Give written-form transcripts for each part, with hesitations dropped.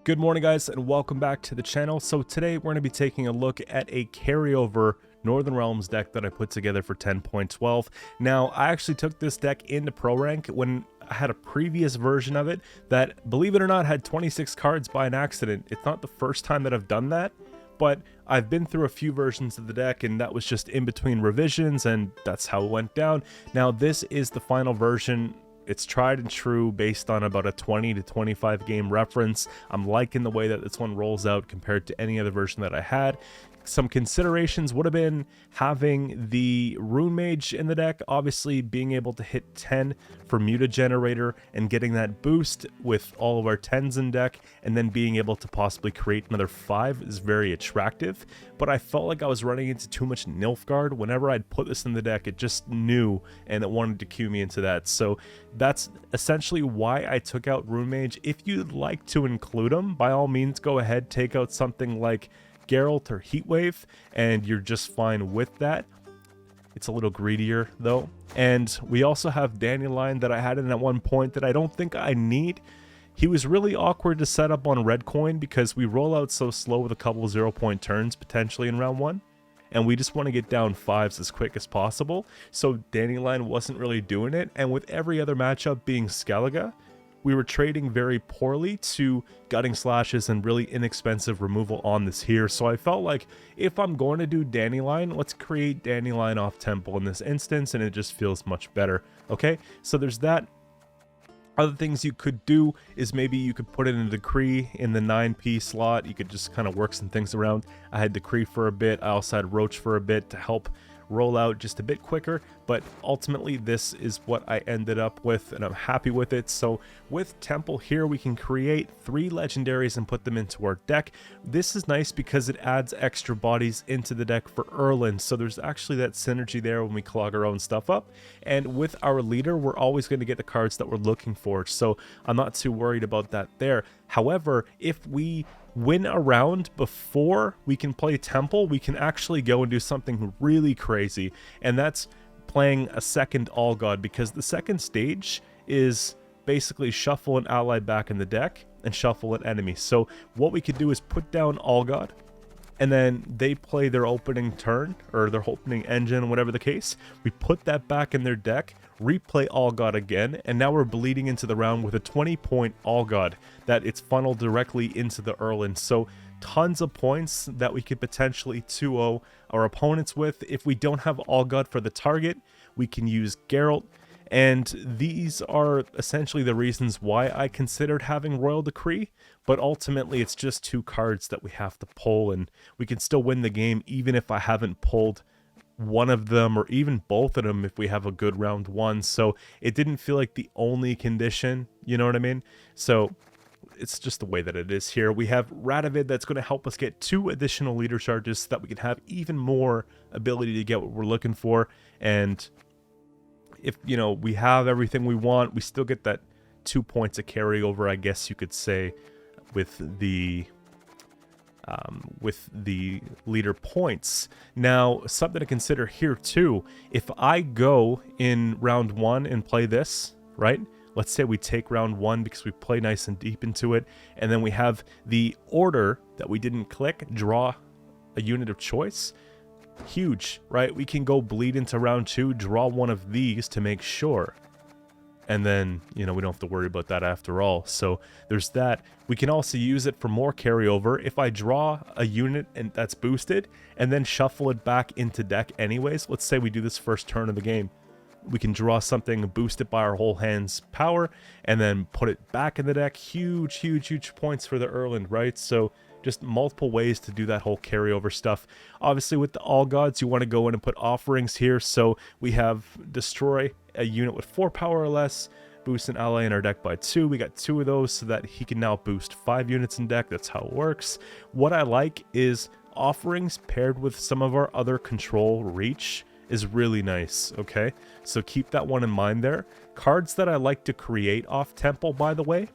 Good morning, guys, and welcome back to the channel. So today we're going to be taking a look at a carryover Northern Realms deck that I put together for 10.12. Now, I actually took this deck into Pro Rank when I had a previous version of it that, believe it or not, had 26 cards by an accident. It's not the first time that I've done that, but I've been through a few versions of the deck, and that was just in between revisions, and that's how it went down. Now, this is the final version. It's tried and true based on about a 20 to 25 game reference. I'm liking the way that this one rolls out compared to any other version that I had. Some considerations would have been having the Runemage in the deck, obviously being able to hit 10 for Muta Generator and getting that boost with all of our 10s in deck, and then being able to possibly create another 5 is very attractive. But I felt like I was running into too much Nilfgaard. Whenever I'd put this in the deck, it just knew and it wanted to cue me into that. So that's essentially why I took out Runemage. If you'd like to include them, by all means go ahead, take out something like Geralt or Heatwave, and you're just fine with that. It's a little greedier though. And we also have Dandelion that I had in at one point that I don't think I need. He was really awkward to set up on red coin because we roll out so slow with a couple of 0-point turns potentially in round 1. And we just want to get down 5s as quick as possible. So Dandelion wasn't really doing it. And with every other matchup being Skellige, we were trading very poorly to Gutting Slashes and really inexpensive removal on this here. So I felt like if I'm going to do Dandelion, let's create Dandelion off Temple in this instance, and it just feels much better. Okay, so there's that. Other things you could do is maybe you could put in a Decree in the 9p slot. You could just kind of work some things around. I had Decree for a bit. I also had Roach for a bit to help roll out just a bit quicker, but ultimately this is what I ended up with, and I'm happy with it. So with Temple here, we can create 3 legendaries and put them into our deck. This is nice because it adds extra bodies into the deck for Erland, so there's actually that synergy there when we clog our own stuff up. And with our leader, we're always going to get the cards that we're looking for, so I'm not too worried about that there. However, if we win a round before we can play Temple, we can actually go and do something really crazy, and that's playing a second All God, because the second stage is basically shuffle an ally back in the deck and shuffle an enemy. So what we could do is put down All God, and then they play their opening turn or their opening engine, whatever the case. We put that back in their deck, replay All God again, and now we're bleeding into the round with a 20-point All God that it's funneled directly into the Erland. So tons of points that we could potentially 2-0 our opponents with. If we don't have All God for the target, we can use Geralt. And these are essentially the reasons why I considered having Royal Decree, but ultimately it's just 2 cards that we have to pull, and we can still win the game even if I haven't pulled one of them or even both of them if we have a good round 1. So it didn't feel like the only condition, you know what I mean? So it's just the way that it is here. We have Radovid that's going to help us get 2 additional leader charges so that we can have even more ability to get what we're looking for. And if, you know, we have everything we want, we still get that 2 points of carryover, I guess you could say, with the leader points. Now, something to consider here too, if I go in round 1 and play this, right? Let's say we take round 1 because we play nice and deep into it, and then we have the order that we didn't click, draw a unit of choice. Huge, right? We can go bleed into round 2, draw one of these to make sure, and then, you know, we don't have to worry about that after all. So there's that. We can also use it for more carryover. If I draw a unit and that's boosted and then shuffle it back into deck anyways, let's say we do this first turn of the game, we can draw something, boost it by our whole hand's power, and then put it back in the deck. Huge, huge, huge points for the Erland, right? So just multiple ways to do that whole carryover stuff. Obviously with the All Gods, you want to go in and put offerings here. So we have destroy a unit with 4 power or less, boost an ally in our deck by 2. We got 2 of those so that he can now boost 5 units in deck. That's how it works. What I like is offerings paired with some of our other control reach is really nice, okay? So keep that one in mind there. Cards that I like to create off Temple, by the way,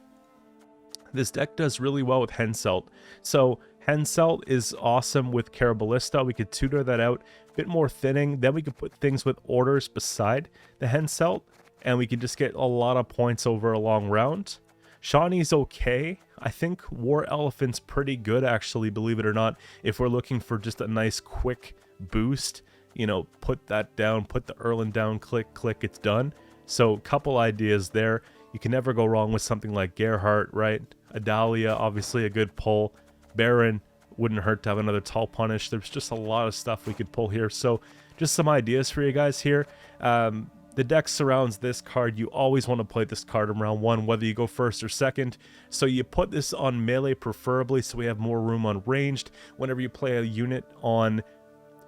this deck does really well with Henselt. So Henselt is awesome with Carabalista. We could tutor that out, a bit more thinning. Then we could put things with orders beside the Henselt, and we could just get a lot of points over a long round. Shawnee's okay. I think War Elephant's pretty good, actually, believe it or not. If we're looking for just a nice quick boost, you know, put that down, put the Erland down, click, click, it's done. So couple ideas there. You can never go wrong with something like Gerhardt, right? Adalia, obviously a good pull. Baron, wouldn't hurt to have another tall punish. There's just a lot of stuff we could pull here. So just some ideas for you guys here. The deck surrounds this card. You always want to play this card in round 1, whether you go first or second. So you put this on melee preferably, so we have more room on ranged. Whenever you play a unit on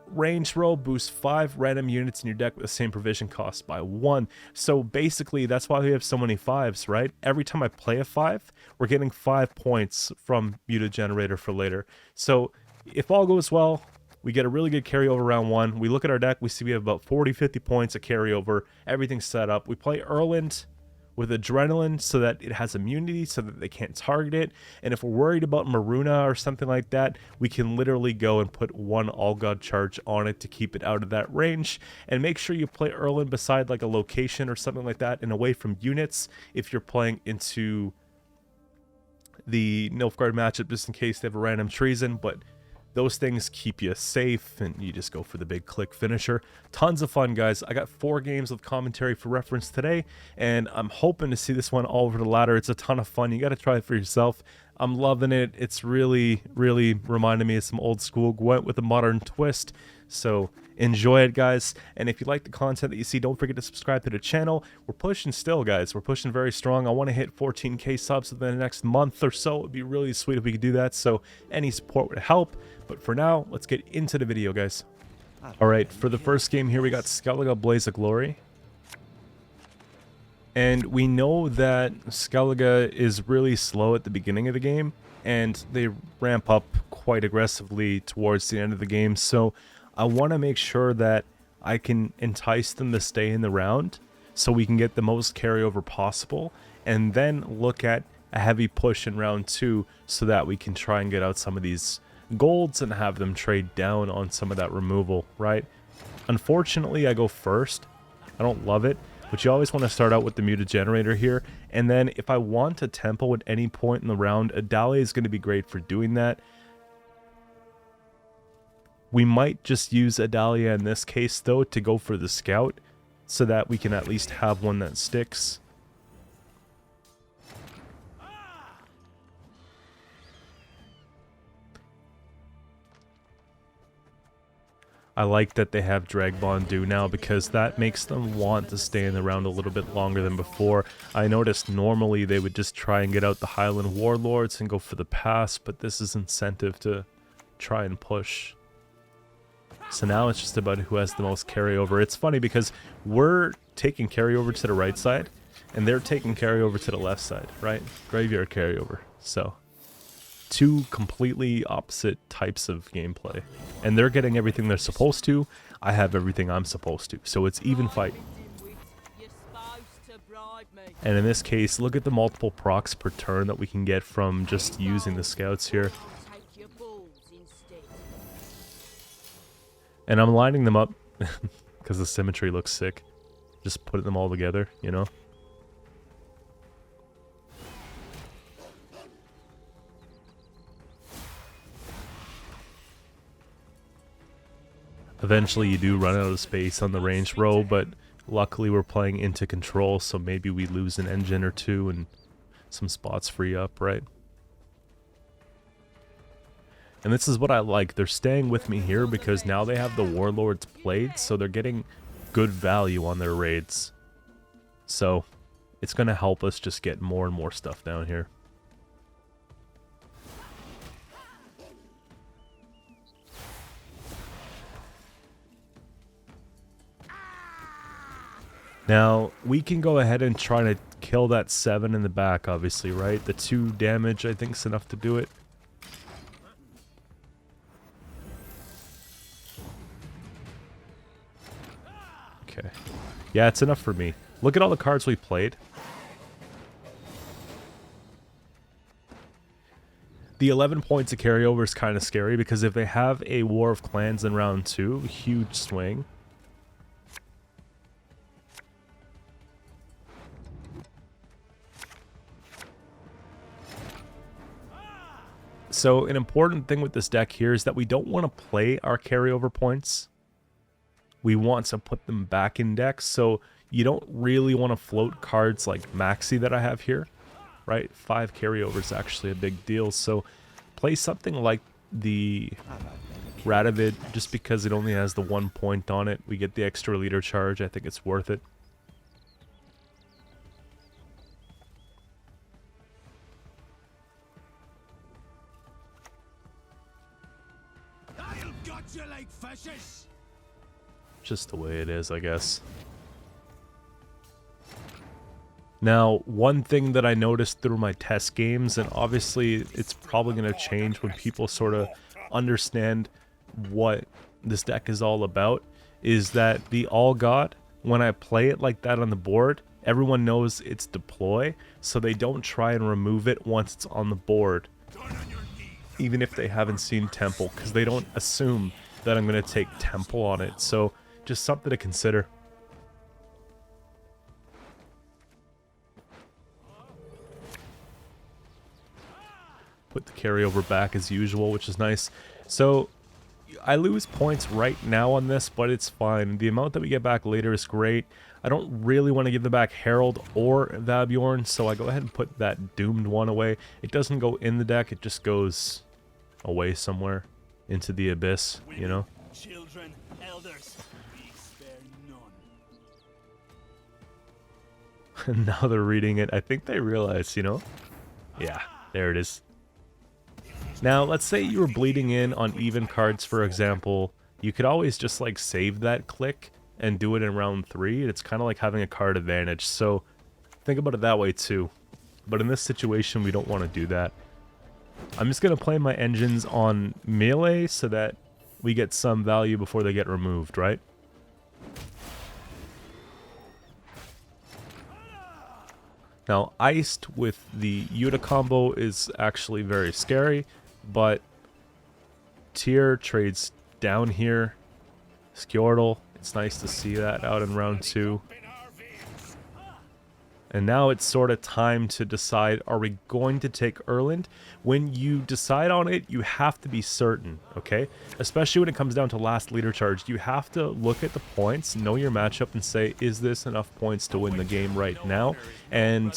ranged row, boost 5 random units in your deck with the same provision cost by 1. So basically, that's why we have so many 5s, right? Every time I play a 5, we're getting 5 points from Muta Generator for later. So if all goes well, we get a really good carryover round 1. We look at our deck, we see we have about 40-50 points of carryover. Everything's set up. We play Erland with Adrenaline so that it has immunity, so that they can't target it. And if we're worried about Maruna or something like that, we can literally go and put 1 All God charge on it to keep it out of that range. And make sure you play Erland beside like a location or something like that and away from units if you're playing into the Nilfgaard matchup, just in case they have a random treason. But those things keep you safe, and you just go for the big click finisher. Tons of fun, guys. I got 4 games with commentary for reference today, and I'm hoping to see this one all over the ladder. It's a ton of fun. You got to try it for yourself. I'm loving it. It's really, really reminding me of some old school Gwent with a modern twist. So enjoy it, guys. And if you like the content that you see, don't forget to subscribe to the channel. We're pushing still, guys. We're pushing very strong. I want to hit 14K subs within the next month or so. It would be really sweet if we could do that. So any support would help. But for now, let's get into the video, guys. Alright, for the first game here, we got Skellige Blaze of Glory. And we know that Skellige is really slow at the beginning of the game, and they ramp up quite aggressively towards the end of the game. So I want to make sure that I can entice them to stay in the round so we can get the most carryover possible, and then look at a heavy push in round 2 so that we can try and get out some of these golds and have them trade down on some of that removal, right? Unfortunately, I go first. I don't love it, but you always want to start out with the Muta Generator here. And then if I want to tempo at any point in the round, Adalia is going to be great for doing that. We might just use Adalia in this case, though, to go for the scout so that we can at least have one that sticks. I like that they have Dragbond do now, because that makes them want to stay in the round a little bit longer than before. I noticed normally they would just try and get out the Highland Warlords and go for the pass, but this is incentive to try and push. So now it's just about who has the most carryover. It's funny because we're taking carryover to the right side, and they're taking carryover to the left side, right? Graveyard carryover. So 2 completely opposite types of gameplay, and they're getting everything they're supposed to. I have everything I'm supposed to, so it's even fight. And in this case, look at the multiple procs per turn that we can get from just using the scouts here. And I'm lining them up because the symmetry looks sick. Just putting them all together, you know? Eventually you do run out of space on the ranged row, but luckily we're playing into control, so maybe we lose an engine or 2 and some spots free up, right? And this is what I like. They're staying with me here because now they have the Warlords played, so they're getting good value on their raids. So it's going to help us just get more and more stuff down here. Now, we can go ahead and try to kill that 7 in the back, obviously, right? The 2 damage, I think, is enough to do it. Okay. Yeah, it's enough for me. Look at all the cards we played. The 11 points of carryover is kind of scary, because if they have a War of Clans in round 2, huge swing. So an important thing with this deck here is that we don't want to play our carryover points. We want to put them back in decks, so you don't really want to float cards like Maxi that I have here, right? 5 carryovers is actually a big deal, so play something like the Radavid just because it only has the 1 point on it. We get the extra leader charge. I think it's worth it. Just the way it is, I guess. Now, one thing that I noticed through my test games, and obviously it's probably going to change when people sort of understand what this deck is all about, is that the All God, when I play it like that on the board, everyone knows it's deploy, so they don't try and remove it once it's on the board, even if they haven't seen Temple, because they don't assume that I'm going to take Temple on it. So just something to consider. Put the carryover back as usual, which is nice. So I lose points right now on this, but it's fine. The amount that we get back later is great. I don't really want to give them back Herald or Vabjorn, so I go ahead and put that doomed one away. It doesn't go in the deck, it just goes away somewhere into the abyss, you know? Children, elders, we spare none. And now they're reading it. I think they realize, you know? Yeah, there it is. Now, let's say you were bleeding in on even cards, for example. You could always just, like, save that click and do it in round 3. It's kind of like having a card advantage, so think about it that way, too. But in this situation, we don't want to do that. I'm just going to play my engines on melee so that we get some value before they get removed, right? Now, Iced with the Yuta combo is actually very scary, but Tier trades down here. Scoia'tael, it's nice to see that out in round 2. And now it's sort of time to decide, are we going to take Erland? When you decide on it, you have to be certain, okay? Especially when it comes down to last leader charge. You have to look at the points, know your matchup, and say, is this enough points to win the game right now? And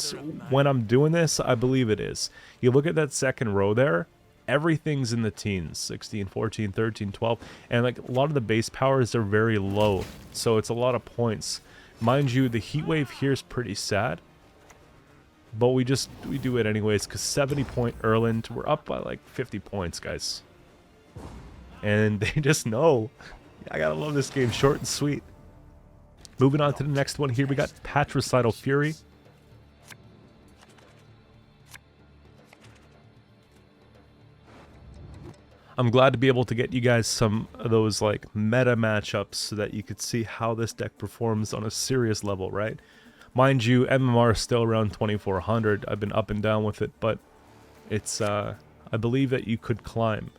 when I'm doing this, I believe it is. You look at that second row there, everything's in the teens, 16, 14, 13, 12, and like a lot of the base powers are very low, so it's a lot of points. Mind you, the heat wave here is pretty sad, but we do it anyways, because 70-point Erland, we're up by like 50 points, guys. And they just know. I gotta love this game, short and sweet. Moving on to the next one here, we got Patricidal Fury. I'm glad to be able to get you guys some of those like meta matchups so that you could see how this deck performs on a serious level, right? Mind you, MMR is still around 2400. I've been up and down with it, but it's I believe that you could climb.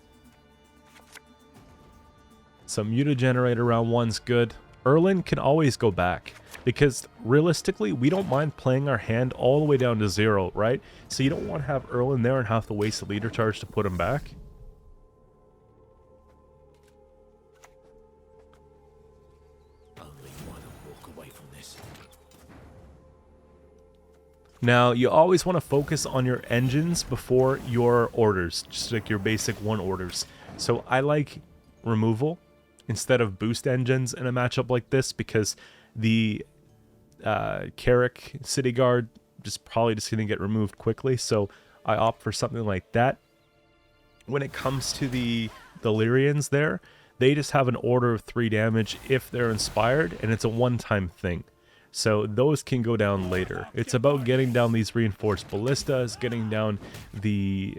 Some Mutagenerate around 1's good. Erland can always go back, because realistically, we don't mind playing our hand all the way down to 0, right? So you don't want to have Erland there and have to waste a leader charge to put him back. Now, you always want to focus on your engines before your orders, just like your basic 1 orders. So I like removal instead of boost engines in a matchup like this, because the Carrick City Guard is probably just going to get removed quickly, so I opt for something like that. When it comes to the Lyrians there, they just have an order of 3 damage if they're inspired, and it's a one-time thing. So those can go down later. It's about getting down these reinforced ballistas, getting down the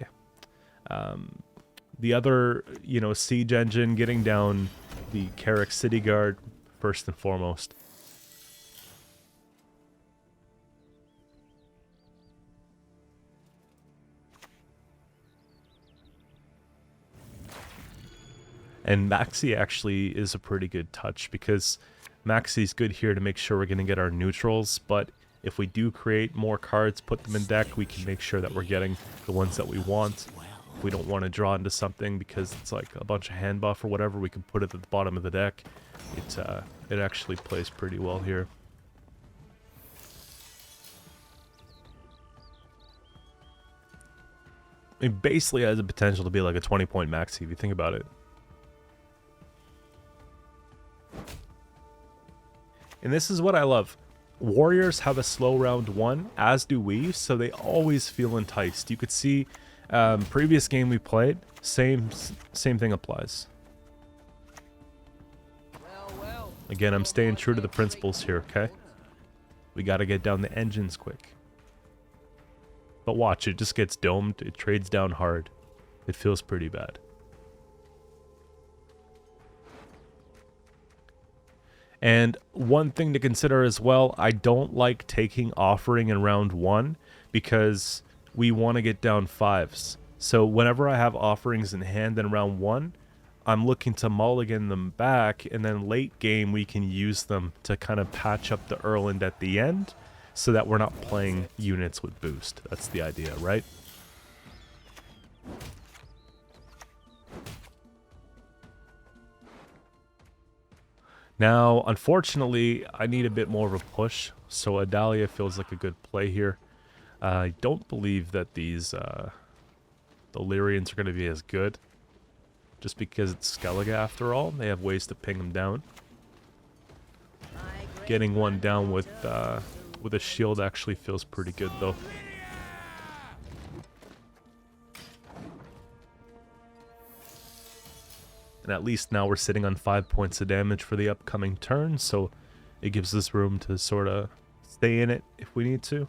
other, you know, siege engine, getting down the Carrick City Guard first and foremost. And Maxi actually is a pretty good touch, because Maxi's good here to make sure we're going to get our neutrals, but if we do create more cards, put them in deck, we can make sure that we're getting the ones that we want. If we don't want to draw into something because it's like a bunch of hand buff or whatever, we can put it at the bottom of the deck. It actually plays pretty well here. It basically has the potential to be like a 20-point maxi if you think about it. And this is what I love. Warriors have a slow round 1, as do we, so they always feel enticed. You could see previous game we played, same thing applies. Again, I'm staying true to the principles here, okay? We gotta get down the engines quick. But watch, it just gets domed, it trades down hard. It feels pretty bad. And one thing to consider as well, I don't like taking offering in round 1 because we want to get down 5s. So whenever I have offerings in hand in round 1, I'm looking to mulligan them back, and then late game we can use them to kind of patch up the Erland at the end so that we're not playing units with boost. That's the idea, right? Now, unfortunately, I need a bit more of a push, so Adalia feels like a good play here. I don't believe that these the Lyrians are going to be as good, just because it's Skellige after all. They have ways to ping them down. Getting one down with a shield actually feels pretty good, though. And at least now we're sitting on 5 points of damage for the upcoming turn, so it gives us room to sort of stay in it if we need to.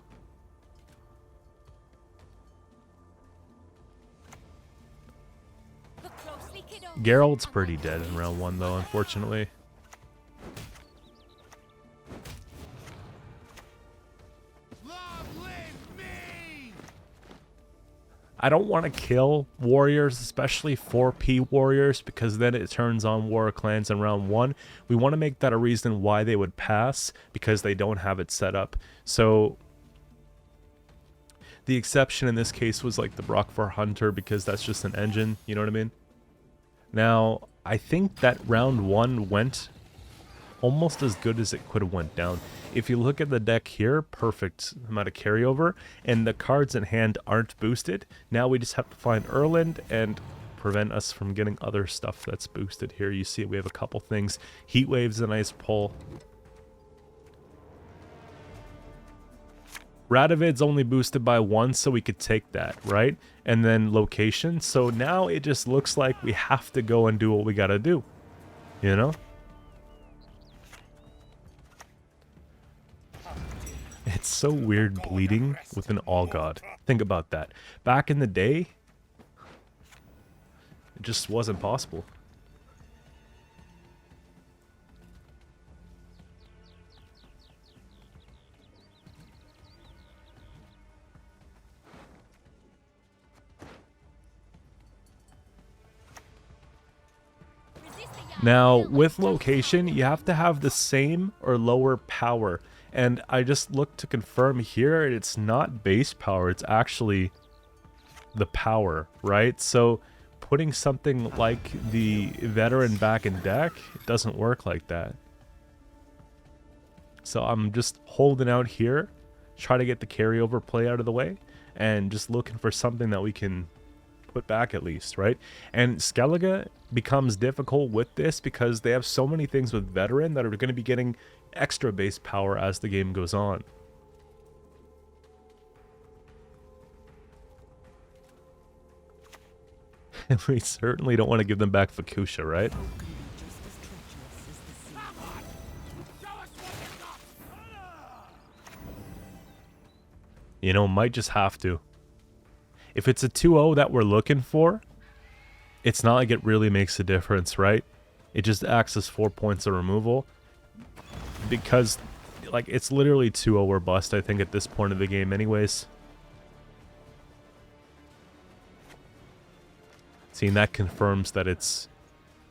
Geralt's pretty dead in round 1 though, unfortunately. I don't want to kill warriors, especially 4P warriors, because then it turns on War of Clans in round 1. We want to make that a reason why they would pass, because they don't have it set up. So the exception in this case was like the Brockvar Hunter, because that's just an engine, you know what I mean? Now, I think that round 1 went almost as good as it could have went down. If you look at the deck here, perfect amount of carryover, and the cards in hand aren't boosted. Now we just have to find Erland and prevent us from getting other stuff that's boosted here. You see we have a couple things. Heat Wave's a nice pull. Radovid's only boosted by 1, so we could take that, right? And then location. So now it just looks like we have to go and do what we gotta do, you know? It's so weird bleeding with an All God. Think about that. Back in the day, it just wasn't possible. Now, with location, you have to have the same or lower power. And I just looked to confirm here, it's not base power, it's actually the power, right? So putting something like the veteran back in deck, it doesn't work like that. So I'm just holding out here, try to get the carryover play out of the way, and just looking for something that we can put back at least, right? And Skellige becomes difficult with this because they have so many things with veteran that are going to be getting extra base power as the game goes on. And we certainly don't want to give them back Fukusha, right? You know, might just have to. If it's a 2-0 that we're looking for, it's not like it really makes a difference, right? It just acts as 4 points of removal. Because, like, it's literally 2-0 or bust, I think, at this point of the game anyways. Seeing that confirms that it's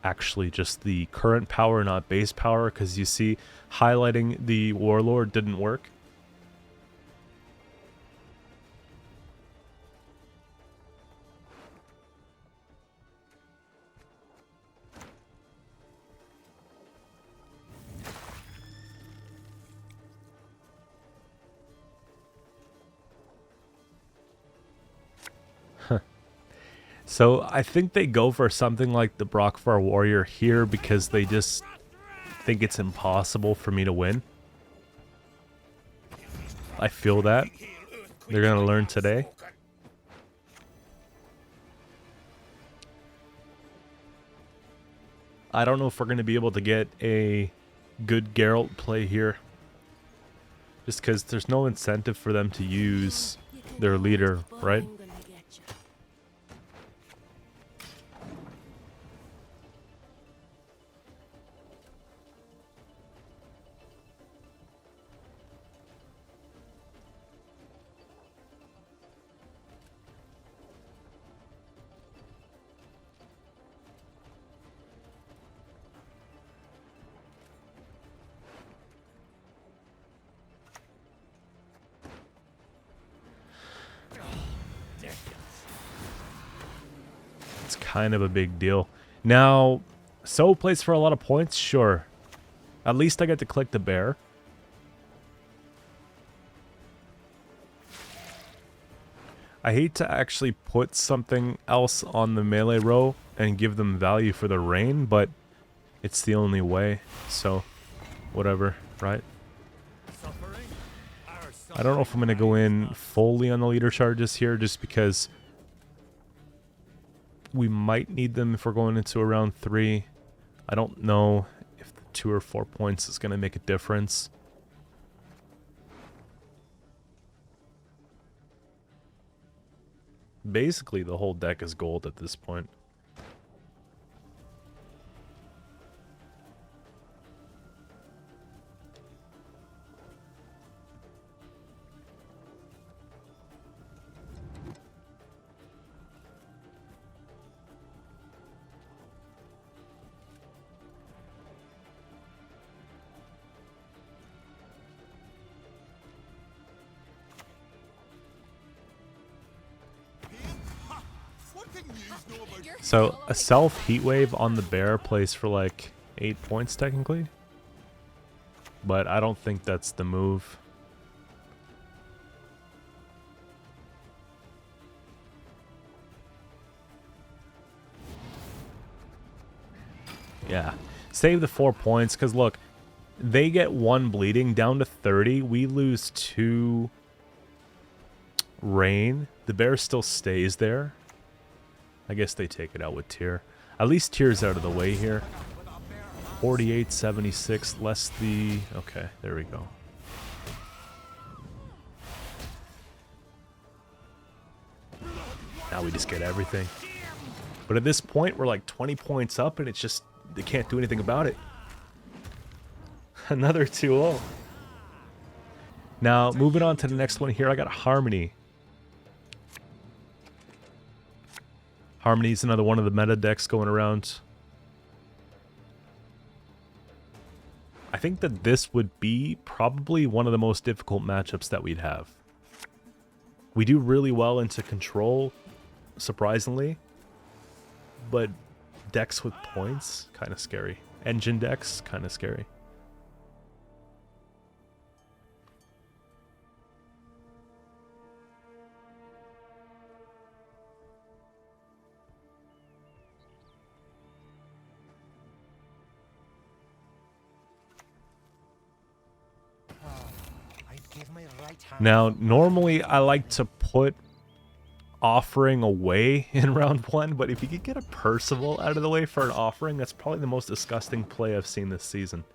actually just the current power, not base power, because you see highlighting the Warlord didn't work. So I think they go for something like the Brockfar Warrior here because they just think it's impossible for me to win. I feel that. They're going to learn today. I don't know if we're going to be able to get a good Geralt play here. Just because there's no incentive for them to use their leader, right? It's kind of a big deal. Now, So plays for a lot of points, sure. At least I get to click the bear. I hate to actually put something else on the melee row and give them value for the rain, but it's the only way, so whatever, right? I don't know if I'm going to go in fully on the leader charges here just because we might need them if we're going into a round 3. I don't know if the 2 or 4 points is going to make a difference. Basically, the whole deck is gold at this point. So, a self heat wave on the bear plays for like 8 points technically. But I don't think that's the move. Yeah. Save the 4 points, because look, they get 1 bleeding down to 30. We lose 2 rain. The bear still stays there. I guess they take it out with Tyr. At least Tyr's out of the way here. 48, 76, less the... Okay, there we go. Now we just get everything. But at this point, we're like 20 points up, and it's just... They can't do anything about it. Another 2-0. Now, moving on to the next one here, I got Harmony. Harmony's another one of the meta decks going around. I think that this would be probably one of the most difficult matchups that we'd have. We do really well into control, surprisingly. But decks with points, kind of scary. Engine decks, kind of scary. Now, normally I like to put offering away in round 1, but if you could get a Percival out of the way for an offering, that's probably the most disgusting play I've seen this season.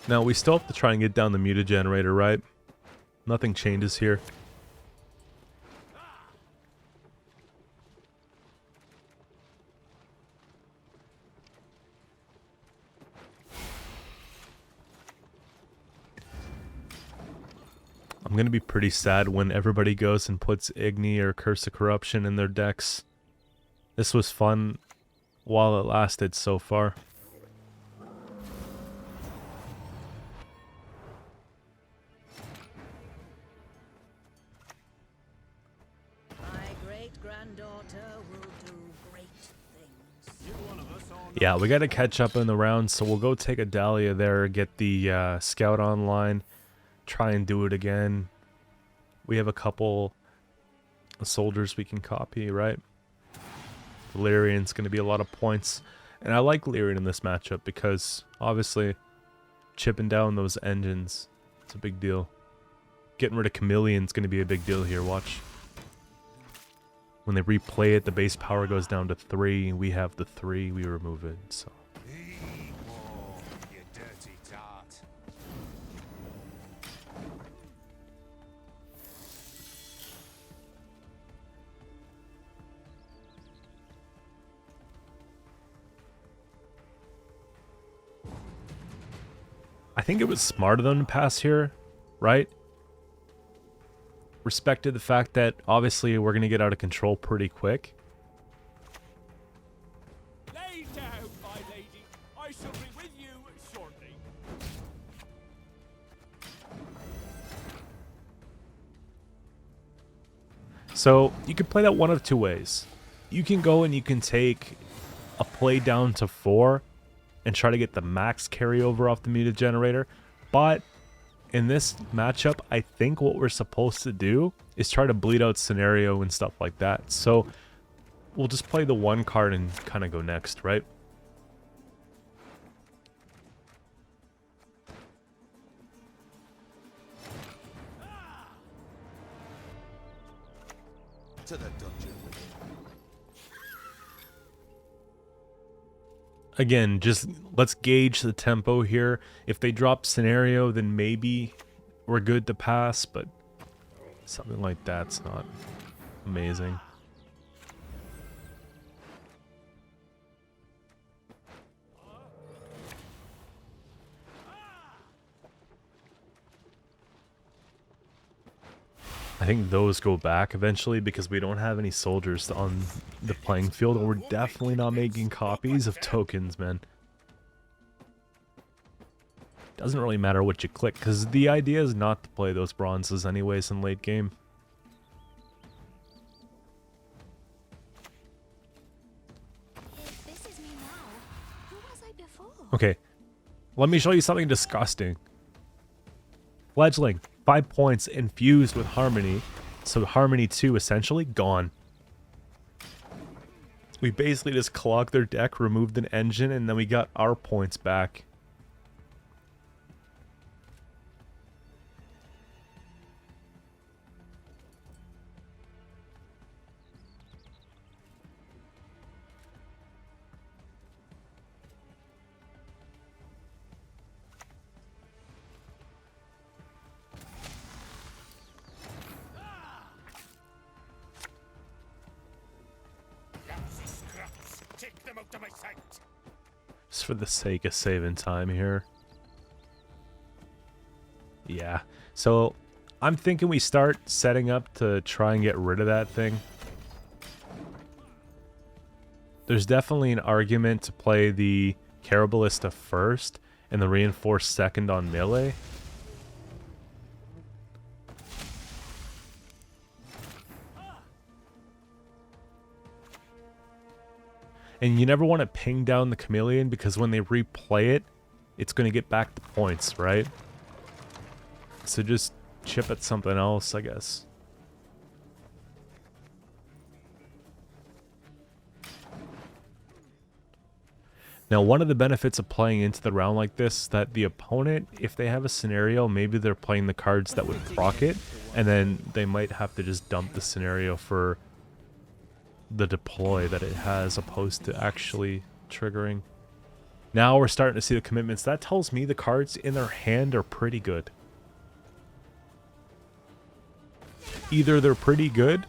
Now, we still have to try and get down the muta generator, right? Nothing changes here. I'm going to be pretty sad when everybody goes and puts Igni or Curse of Corruption in their decks. This was fun while it lasted so far. My great-granddaughter will do great things. Yeah, we got to catch up in the round, so we'll go take a Dahlia there, get the scout online, try and do it again. We have a couple of soldiers we can copy, right? Lyrian's going to be a lot of points, and I like Lyrian in this matchup because obviously chipping down those engines, it's a big deal. Getting rid of Chameleon's going to be a big deal here, watch. When they replay it, the base power goes down to 3. We have the 3, we remove it, so. You dirty tart. I think it was smart of them to pass here, right? Respected the fact that obviously we're going to get out of control pretty quick. Lay down, my lady. I shall be with you shortly. So you can play that one of two ways. You can go and you can take a play down to 4 and try to get the max carryover off the muted generator. But in this matchup, I think what we're supposed to do is try to bleed out scenario and stuff like that. So we'll just play the 1 card and kind of go next, right? To the dungeon. Again, just let's gauge the tempo here. If they drop scenario, then maybe we're good to pass, but something like that's not amazing. I think those go back eventually because we don't have any soldiers on the playing field, and we're definitely not making copies of tokens, man. Doesn't really matter what you click, because the idea is not to play those bronzes anyways in late game. If this is me now, who was I before? Okay, let me show you something disgusting. Fledgling, 5 points infused with Harmony. So Harmony 2 essentially gone. We basically just clogged their deck, removed an engine, and then we got our points back. Take them out of my sight. Just for the sake of saving time here. Yeah. So I'm thinking we start setting up to try and get rid of that thing. There's definitely an argument to play the Caraballista first and the Reinforced second on melee. And you never want to ping down the Chameleon because when they replay it, it's going to get back the points, right? So just chip at something else, I guess. Now, one of the benefits of playing into the round like this is that the opponent, if they have a scenario, maybe they're playing the cards that would proc it, and then they might have to just dump the scenario for the deploy that it has opposed to actually triggering. Now we're starting to see the commitments. That tells me the cards in their hand are pretty good. Either they're pretty good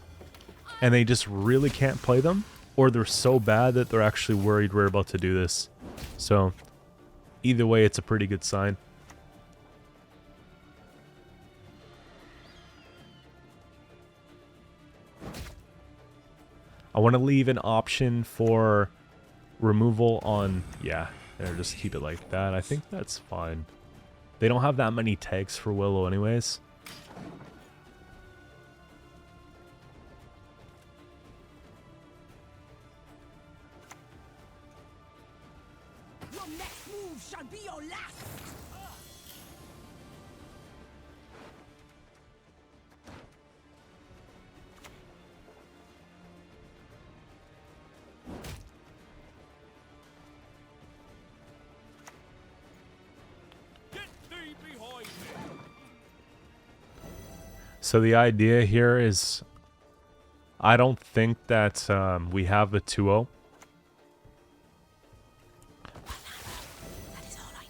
and they just really can't play them, or they're so bad that they're actually worried we're about to do this. So either way, it's a pretty good sign. I want to leave an option for removal on, yeah, there, just keep it like that. I think that's fine. They don't have that many tags for Willow anyways. So the idea here is, I don't think that we have a 2-0. That is all I need.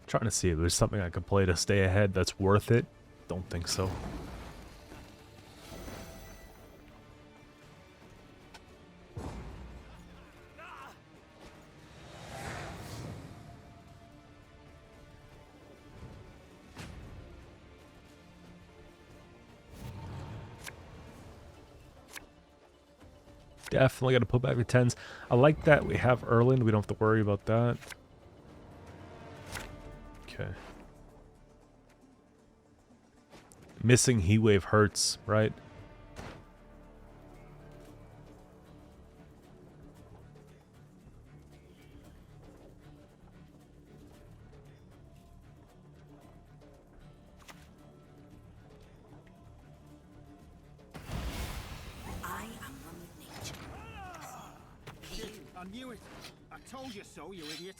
Trying to see if there's something I could play to stay ahead that's worth it. Don't think so. Definitely got to put back the 10s. I like that we have Erland. We don't have to worry about that. Okay. Missing Heat Wave hurts, right? I am one with nature. I knew it. I told you so, you idiot.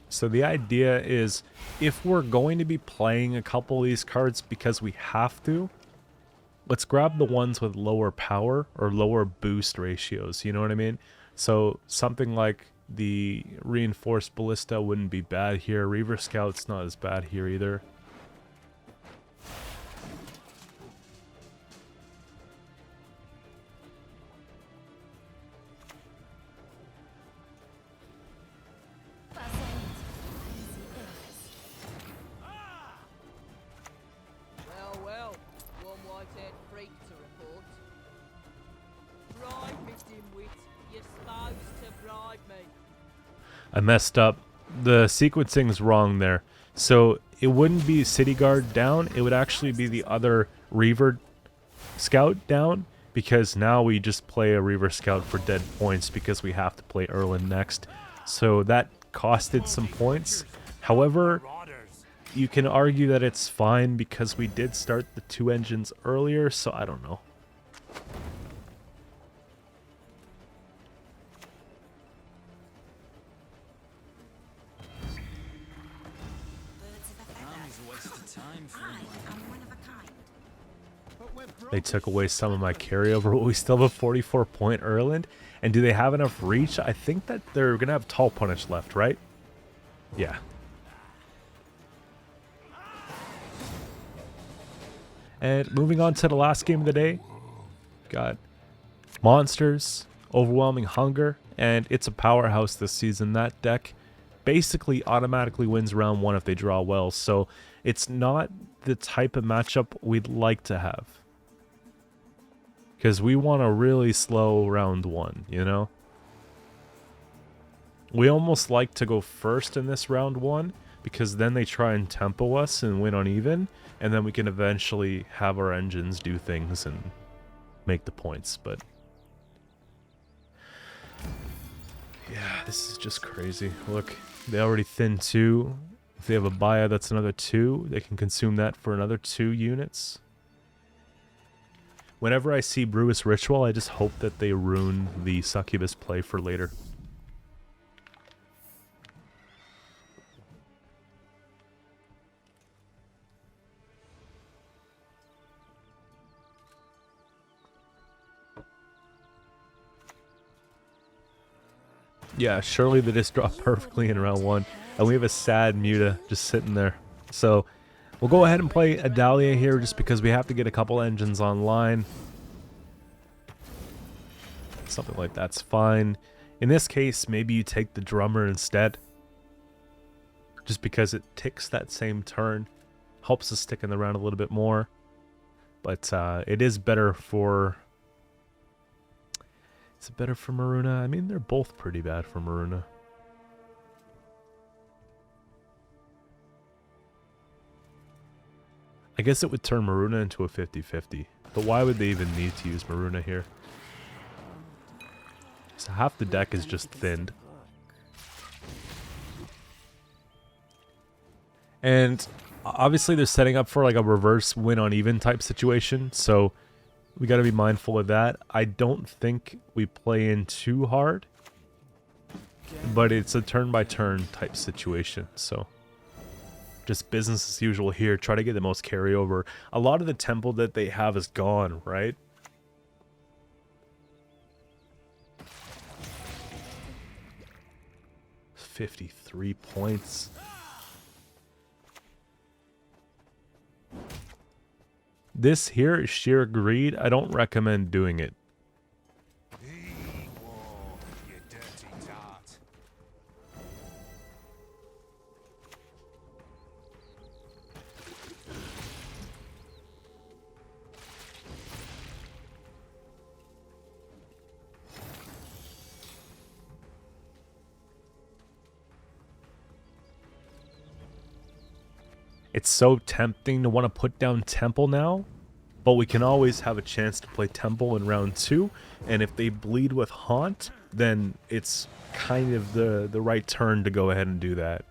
So the idea is, if we're going to be playing a couple of these cards because we have to, let's grab the ones with lower power or lower boost ratios, you know what I mean? So something like the Reinforced Ballista wouldn't be bad here. Reaver Scout's not as bad here either. Well, one white-haired freak to report. Bribe me, dimwit. You're supposed to bribe me. I messed up. The sequencing's wrong there. So it wouldn't be City Guard down. It would actually be the other Reaver Scout down, because now we just play a Reaver Scout for dead points because we have to play Erland next. So that costed some points. However, you can argue that it's fine because we did start the 2 engines earlier, so I don't know. Birds of a feather. I am one of a kind. They took away some of my carryover, but we still have a 44-point Erland. And do they have enough reach? I think that they're going to have Tall Punish left, right? Yeah. And moving on to the last game of the day. Got Monsters, Overwhelming Hunger, and it's a powerhouse this season. That deck basically automatically wins round 1 if they draw well. So it's not the type of matchup we'd like to have, because we want a really slow round 1, you know? We almost like to go first in this round 1, because then they try and tempo us and win uneven, and then we can eventually have our engines do things and make the points. But yeah, this is just crazy. Look, they already thin 2. If they have a Baya, that's another 2. They can consume that for another 2 units. Whenever I see Brewis Ritual, I just hope that they ruin the Succubus play for later. Yeah, surely they just dropped perfectly in round 1. And we have a sad Muta just sitting there. So we'll go ahead and play a Dahlia here just because we have to get a couple engines online. Something like that's fine. In this case, maybe you take the Drummer instead, just because it ticks that same turn. Helps us stick in the round a little bit more. But it is better for... Is it better for Maruna? I mean, they're both pretty bad for Maruna. I guess it would turn Maruna into a 50-50. But why would they even need to use Maruna here? So half the deck is just thinned. And obviously they're setting up for like a reverse win on even type situation, so we got to be mindful of that. I don't think we play in too hard, but it's a turn by turn type situation, so just business as usual here. Try to get the most carryover. A lot of the temple that they have is gone, right? $53 points. This here is sheer greed. I don't recommend doing it. Whoa, you dirty tart. It's so tempting to want to put down Temple now, but we can always have a chance to play Temple in round 2, and if they bleed with Haunt, then it's kind of the right turn to go ahead and do that.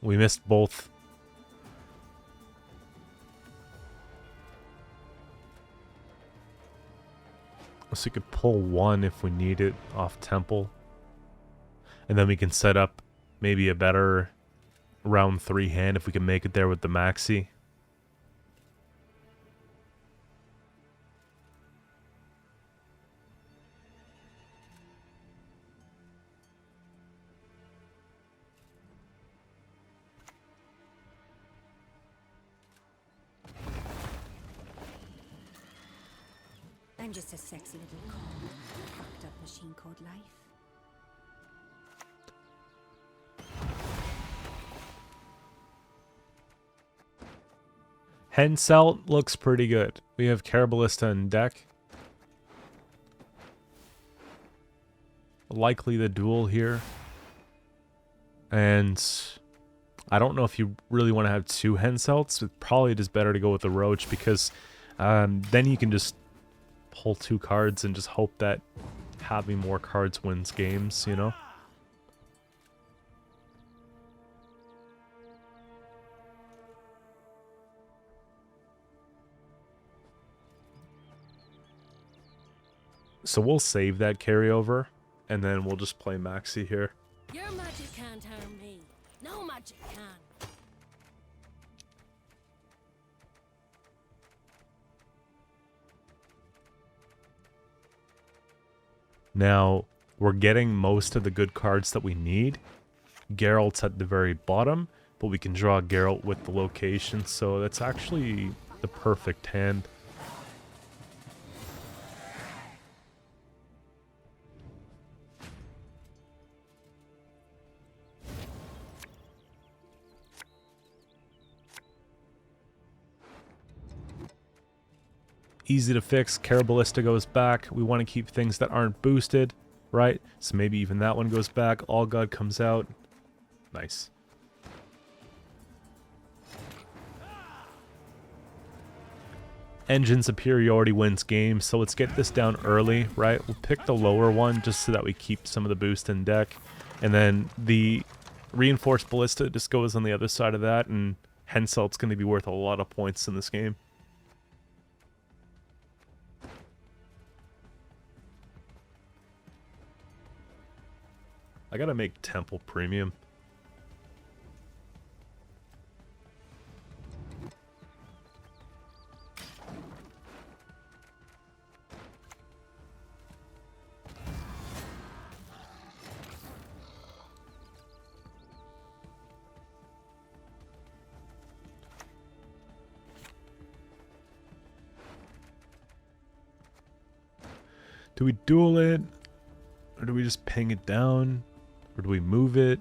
We missed both. So we could pull one if we need it off Temple. And then we can set up maybe a better round 3 hand if we can make it there with the Maxi. I'm just a sexy little cog, fucked up machine called life. Henselt looks pretty good. We have Caraballista in deck. Likely the duel here. And I don't know if you really want to have 2 Henselts. It's probably just better to go with the Roach because then you can just pull 2 cards and just hope that having more cards wins games, you know? So we'll save that carryover, and then we'll just play Maxi here. Your magic can't harm me. No magic can. Now, we're getting most of the good cards that we need. Geralt's at the very bottom, but we can draw Geralt with the location, so that's actually the perfect hand. Easy to fix. Caraballista goes back. We want to keep things that aren't boosted, right? So maybe even that one goes back. All God comes out. Nice. Engine superiority wins games, so let's get this down early, right? We'll pick the lower one just so that we keep some of the boost in deck. And then the reinforced ballista just goes on the other side of that, and Henselt's going to be worth a lot of points in this game. I gotta make Temple premium. Do we duel it? Or do we just ping it down? Or do we move it?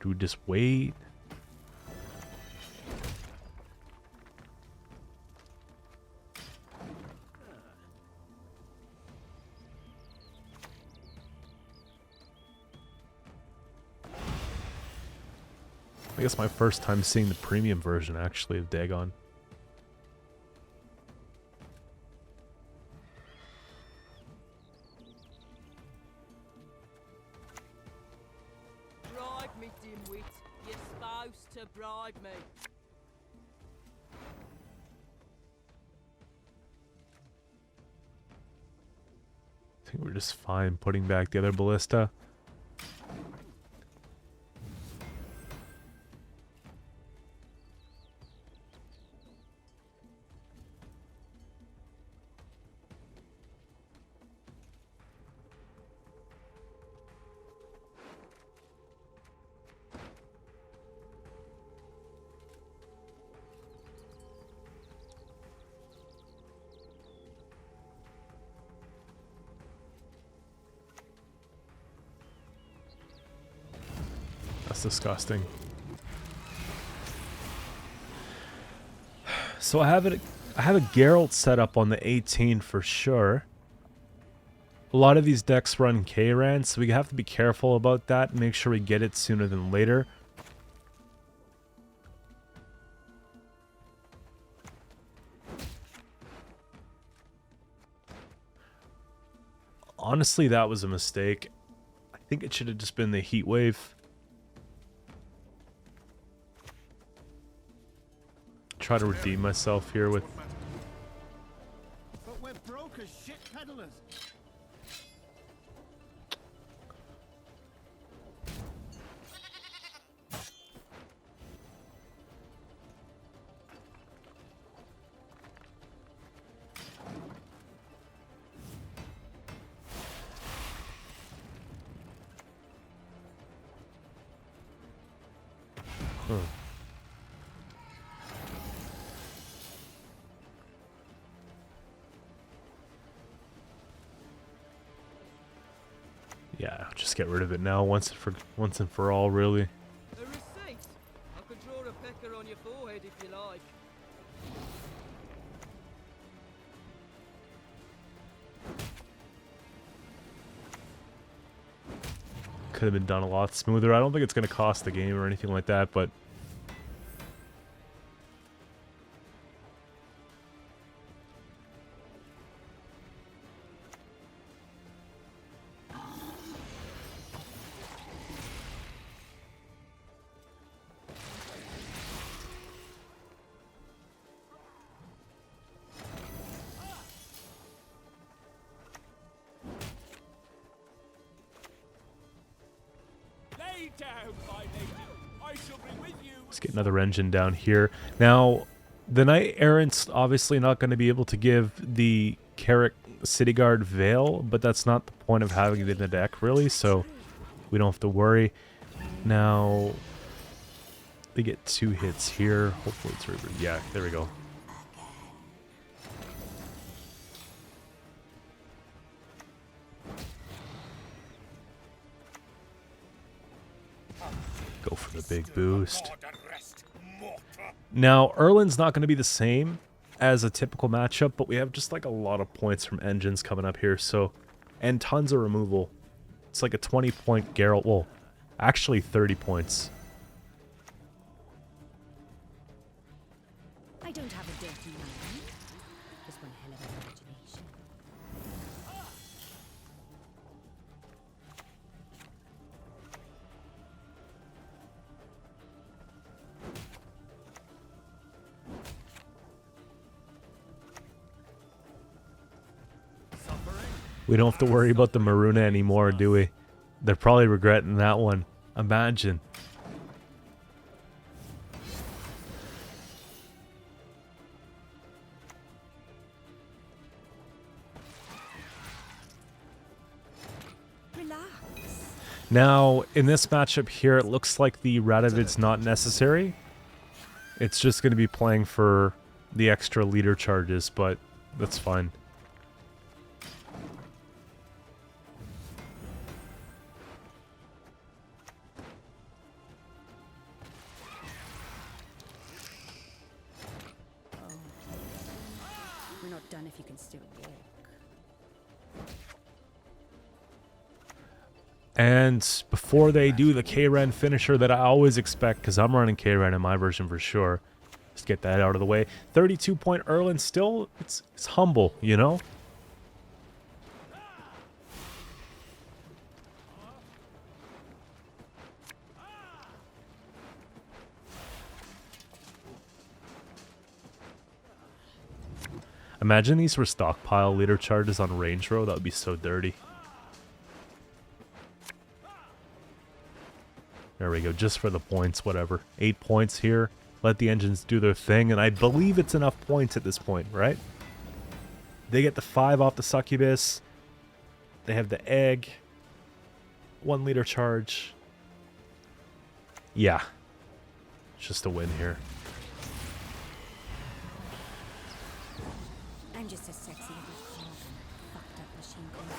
Do we just wait? I guess my first time seeing the premium version actually of Dagon. Bribe me, dimwit. You're supposed to bribe me. I think we're just fine putting back the other ballista. That's disgusting. So I have a Geralt set up on the 18 for sure. A lot of these decks run K-Ran, so we have to be careful about that and make sure we get it sooner than later. Honestly, that was a mistake. I think it should have just been the heat wave. Try to redeem myself here with... But we're broke as shit peddlers. Huh. Yeah, just get rid of it now once and for all, really. A receipt? I could draw a pecker on your forehead if you like. Could have been done a lot smoother. I don't think it's going to cost the game or anything like that, but... Lay down, my lady. I shall bring with you. Let's get another engine down here. Now, the Knight Errant's obviously not going to be able to give the Carrick City Guard Veil, but that's not the point of having it in the deck, really, so we don't have to worry. Now, they get 2 hits here. Hopefully it's river. Yeah, there we go. Go for the big boost. Now, Erlin's not going to be the same as a typical matchup, but we have just like a lot of points from engines coming up here, so... And tons of removal. It's like a 20-point Geralt. Well, actually 30 points. I don't have a dirty mind. Just one hell of an imagination. We don't have to worry about the Maruna anymore, do we? They're probably regretting that one. Imagine. Relax. Now, in this matchup here, it looks like the Radovid's not necessary. It's just going to be playing for the extra leader charges, but that's fine. done if you can still walk. And before they do the K-Ren finisher that I always expect, because I'm running K-Ren in my version for sure, just get that out of the way. 32-point Erlen, still, it's humble, you know? Imagine these were stockpile leader charges on range row. That would be so dirty. There we go, just for the points, whatever. 8 points here. Let the engines do their thing, and I believe it's enough points at this point, right? They get the 5 off the succubus. They have the egg. 1 leader charge. Yeah. It's just a win here. I'm just a sexy little cog in a fucked up machine called